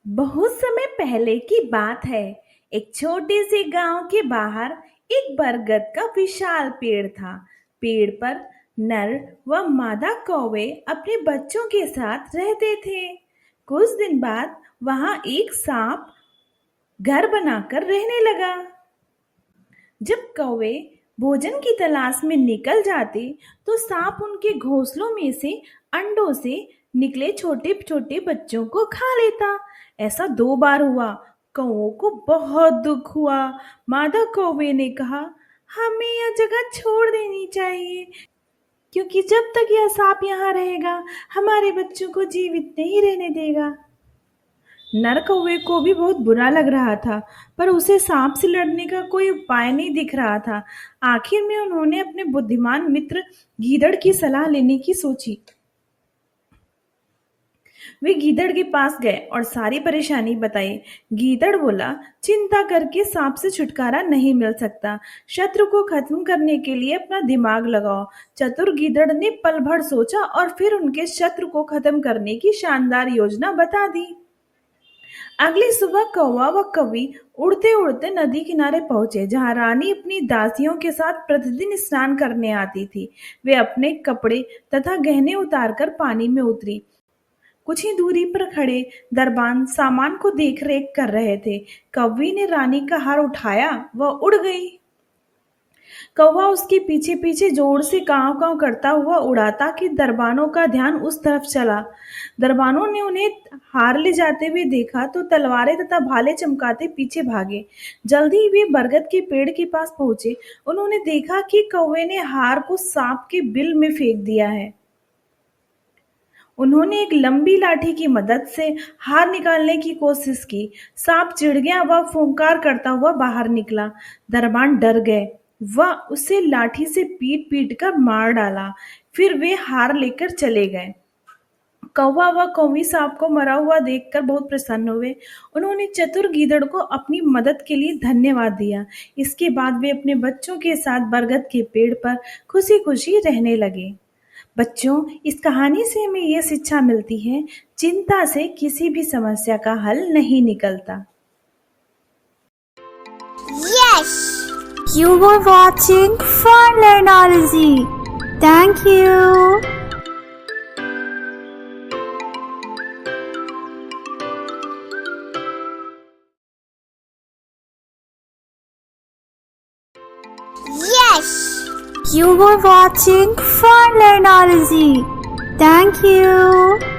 बहुत समय पहले की बात है। एक छोटे से गांव के बाहर एक बरगद का विशाल पेड़ था। पेड़ पर नर व मादा कौवे अपने बच्चों के साथ रहते थे। कुछ दिन बाद वहां एक सांप घर बनाकर रहने लगा। जब कौवे भोजन की तलाश में निकल जाते तो सांप उनके घोंसलों में से अंडों से निकले छोटे छोटे बच्चों को खा लेता। ऐसा 2 बार हुआ। कौओं को बहुत दुख हुआ। मादा कौवे ने कहा, हमें यह जगह छोड़ देनी चाहिए, क्योंकि जब तक यह सांप यहाँ रहेगा हमारे बच्चों को जीवित नहीं रहने देगा। नर कौवे को भी बहुत बुरा लग रहा था, पर उसे सांप से लड़ने का कोई उपाय नहीं दिख रहा था। आखिर में उन्होंने अपने बुद्धिमान मित्र गीदड़ की सलाह लेने की सोची। वे गीदड़ के पास गए और सारी परेशानी बताई। गीदड़ बोला, चिंता करके सांप से छुटकारा नहीं मिल सकता। शत्रु को खत्म करने के लिए अपना दिमाग लगाओ। चतुर गीदड़ ने पल भर सोचा और फिर उनके शत्रु को खत्म करने की शानदार योजना बता दी। अगली सुबह कौवा व कौवी उड़ते उड़ते नदी किनारे पहुंचे, जहां रानी अपनी दासियों के साथ प्रतिदिन स्नान करने आती थी। वे अपने कपड़े तथा गहने उतारकर पानी में उतरी। कुछ ही दूरी पर खड़े दरबान सामान को देख रेख कर रहे थे। कौवी ने रानी का हार उठाया, वह उड़ गई। कौवा उसके पीछे पीछे जोर से कांव कांव करता हुआ उड़ा, ताकि दरबानों का ध्यान उस तरफ चला। दरबानों ने उन्हें हार ले जाते हुए देखा तो तलवारें तथा भाले चमकाते पीछे भागे। जल्दी ही वे बरगद के पेड़ के पास पहुंचे। उन्होंने देखा कि कौवे ने हार को सांप के बिल में फेंक दिया है। उन्होंने एक लंबी लाठी की मदद से हार निकालने की कोशिश की। सांप चिढ़ गया, वह फुंकार करता हुआ बाहर निकला। दरबान डर गए, वह उसे लाठी से पीट पीट कर मार डाला। फिर वे हार लेकर चले गए। कौवा व कौवी सांप को मरा हुआ देखकर बहुत प्रसन्न हुए। उन्होंने चतुर गीदड़ को अपनी मदद के लिए धन्यवाद दिया। इसके बाद वे अपने बच्चों के साथ बरगद के पेड़ पर खुशी खुशी रहने लगे। बच्चों, इस कहानी से हमें यह शिक्षा मिलती है, चिंता से किसी भी समस्या का हल नहीं निकलता। Yes! You were watching Fun Learnology. Thank you. Yes! You were watching Fun Learnology. Thank you.